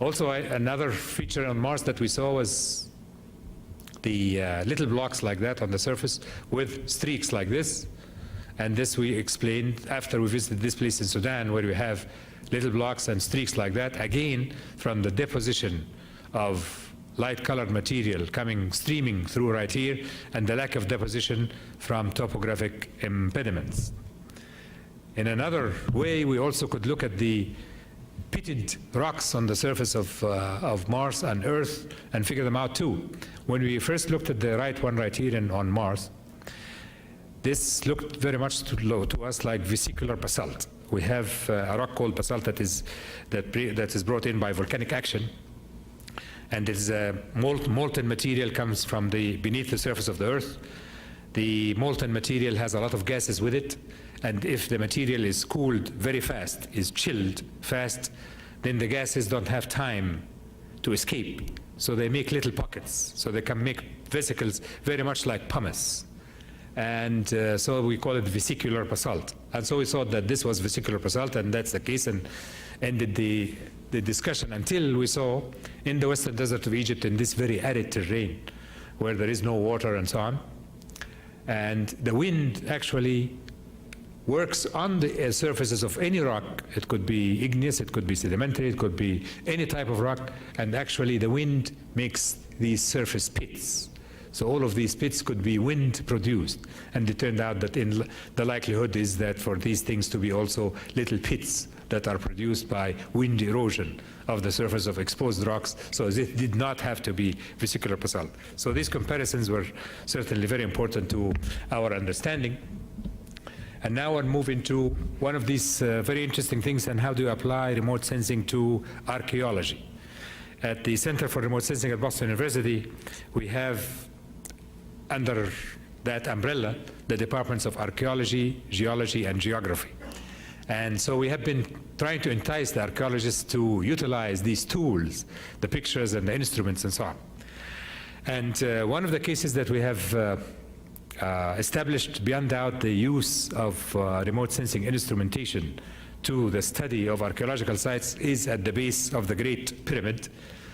Also, another feature on Mars that we saw was the little blocks like that on the surface with streaks like this. And this we explained after we visited this place in Sudan, where we have little blocks and streaks like that, again from the deposition of light-colored material streaming through right here, and the lack of deposition from topographic impediments. In another way, we also could look at the pitted rocks on the surface of Mars and Earth and figure them out too. When we first looked at the right one right here on Mars, this looked very much to us like vesicular basalt. We have a rock called basalt that is brought in by volcanic action, and it is a molten material comes from beneath the surface of the Earth. The molten material has a lot of gases with it, and if the material is cooled very fast, is chilled fast, then the gases don't have time to escape. So they make little pockets. So they can make vesicles very much like pumice. And so we call it vesicular basalt. And so we thought that this was vesicular basalt, and that's the case, and ended the discussion until we saw in the western desert of Egypt, in this very arid terrain where there is no water and so on. And the wind actually works on the surfaces of any rock. It could be igneous, it could be sedimentary, it could be any type of rock, and actually the wind makes these surface pits. So all of these pits could be wind produced, and it turned out that the likelihood is that for these things to be also little pits that are produced by wind erosion of the surface of exposed rocks. So it did not have to be vesicular basalt. So these comparisons were certainly very important to our understanding. And now I'll move into one of these very interesting things, and how do you apply remote sensing to archaeology. At the Center for Remote Sensing at Boston University, we have under that umbrella the departments of archaeology, geology, and geography. And so we have been trying to entice the archaeologists to utilize these tools, the pictures and the instruments and so on. And one of the cases that we have established beyond doubt the use of remote sensing instrumentation to the study of archaeological sites is at the base of the Great Pyramid.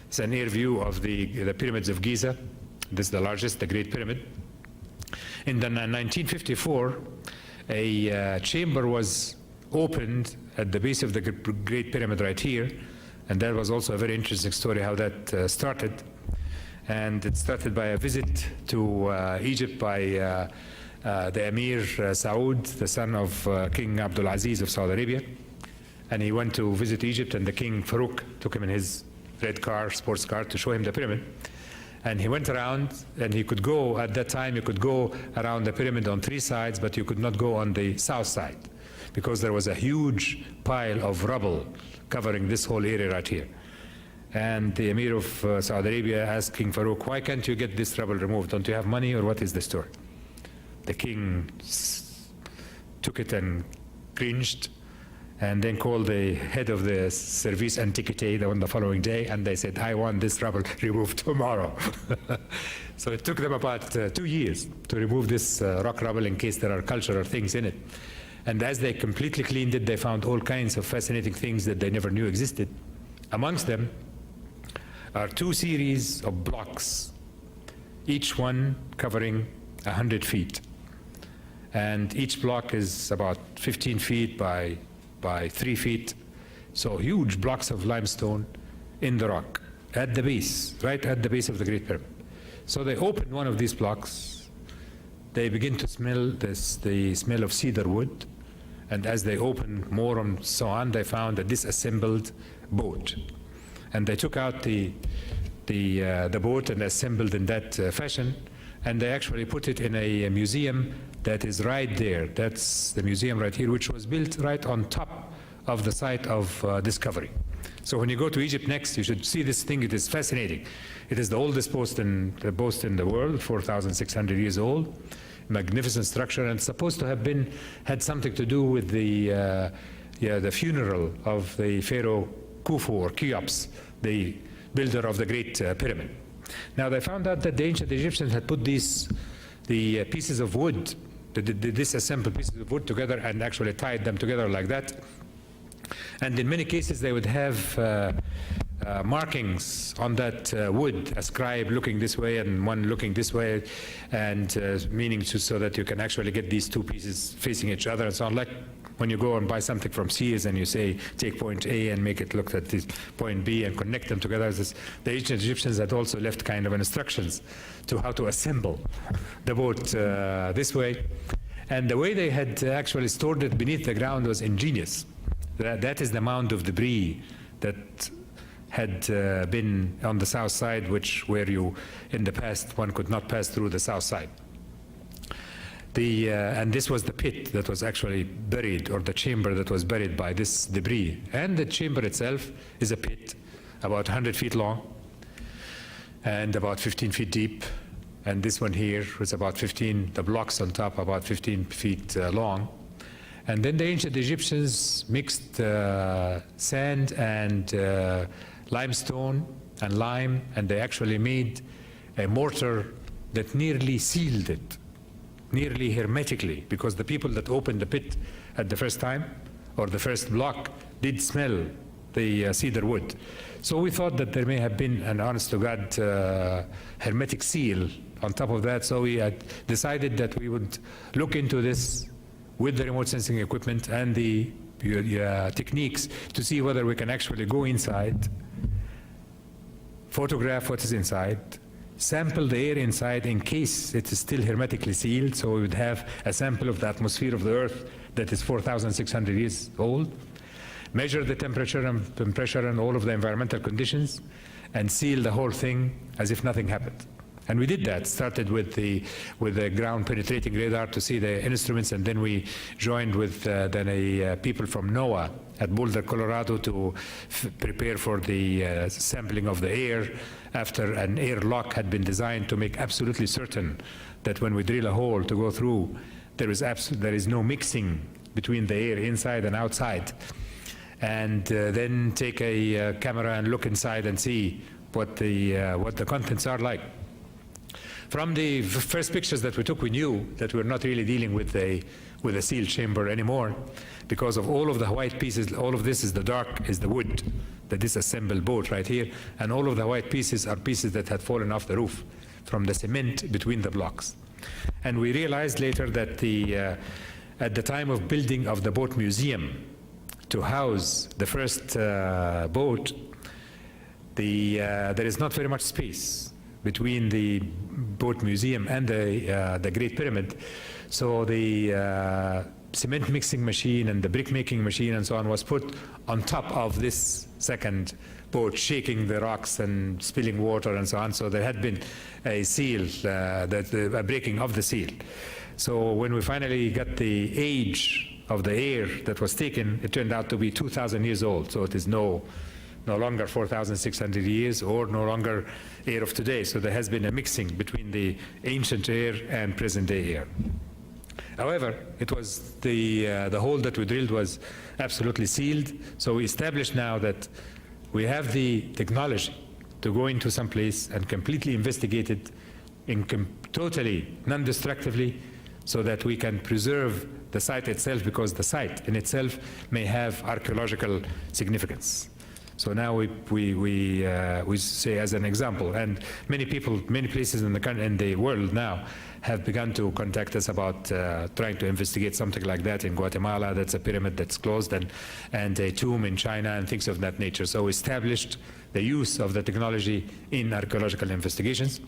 It's an air view of the pyramids of Giza. This is the largest, the Great Pyramid. In 1954, a chamber was opened at the base of the Great Pyramid right here, and that was also a very interesting story how that started. And it started by a visit to Egypt by the Emir Saud, the son of King Abdul Aziz of Saudi Arabia. And he went to visit Egypt, and the King Farouk took him in his red car, sports car, to show him the pyramid. And he went around, and he could go, at that time, you could go around the pyramid on 3 sides, but you could not go on the south side, because there was a huge pile of rubble covering this whole area right here. And the Emir of Saudi Arabia asked King Farouk, why can't you get this rubble removed? Don't you have money, or what is the story? The king took it and cringed, and then called the head of the Service Antiquité on the following day, and they said, I want this rubble removed tomorrow. So it took them about 2 years to remove this rock rubble in case there are cultural things in it. And as they completely cleaned it, they found all kinds of fascinating things that they never knew existed. Amongst them are 2 series of blocks, each one covering 100 feet. And each block is about 15 feet by 3 feet. So huge blocks of limestone in the rock at the base, right at the base of the Great Pyramid. So they opened one of these blocks. They begin to smell the smell of cedar wood. And as they opened more and so on, they found a disassembled boat. And they took out the boat and assembled in that fashion. And they actually put it in a museum that is right there. That's the museum right here, which was built right on top of the site of discovery. So when you go to Egypt next, you should see this thing. It is fascinating. It is the oldest post in the world, 4,600 years old. Magnificent structure, and supposed to have had something to do with the funeral of the Pharaoh Khufu, or Cheops, the builder of the Great Pyramid. Now they found out that the ancient Egyptians had put the pieces of wood, the disassembled pieces of wood together, and actually tied them together like that. And in many cases they would have markings on that wood, a scribe looking this way and one looking this way, and meaning so that you can actually get these two pieces facing each other and so on. Like when you go and buy something from Sears and you say, take point A and make it look at this point B and connect them together. The ancient Egyptians had also left kind of instructions to how to assemble the boat this way. And the way they had actually stored it beneath the ground was ingenious. That is the mound of debris that had been on the south side, where in the past, one could not pass through the south side. And this was the pit that was actually buried, or the chamber that was buried by this debris. And the chamber itself is a pit about 100 feet long and about 15 feet deep. And this one here was about 15, the blocks on top about 15 feet long. And then the ancient Egyptians mixed sand and limestone and lime, and they actually made a mortar that nearly sealed it, nearly hermetically, because the people that opened the pit at the first time, or the first block, did smell the cedar wood. So we thought that there may have been an honest-to-God hermetic seal on top of that, so we had decided that we would look into this with the remote sensing equipment and the techniques to see whether we can actually go inside, photograph what is inside, sample the air inside in case it is still hermetically sealed, so we would have a sample of the atmosphere of the Earth that is 4,600 years old, measure the temperature and pressure and all of the environmental conditions, and seal the whole thing as if nothing happened. And we did that, started with the ground penetrating radar to see the instruments, and then we joined with people from NOAA at Boulder, Colorado, to prepare for the sampling of the air after an airlock had been designed to make absolutely certain that when we drill a hole to go through, there is no mixing between the air inside and outside. And then take a camera and look inside and see what the contents are like. From the first pictures that we took, we knew that we're not really dealing with a sealed chamber anymore, because of all of the white pieces. All of this is the wood, the disassembled boat right here, and all of the white pieces are pieces that had fallen off the roof from the cement between the blocks. And we realized later that at the time of building of the boat museum to house the first boat, there is not very much space between the boat museum and the Great Pyramid. So the cement mixing machine and the brick making machine and so on was put on top of this second boat, shaking the rocks and spilling water and so on. So there had been a seal, a breaking of the seal. So when we finally got the age of the air that was taken, it turned out to be 2,000 years old. So it is no longer 4,600 years, or no longer air of today. So there has been a mixing between the ancient air and present-day air. However, it was the hole that we drilled was absolutely sealed. So we established now that we have the technology to go into some place and completely investigate it totally non-destructively, so that we can preserve the site itself, because the site in itself may have archaeological significance. So now we say, as an example, and many people, many places in the world now have begun to contact us about trying to investigate something like that. In Guatemala, that's a pyramid that's closed, and a tomb in China, and things of that nature. So we established the use of the technology in archaeological investigations.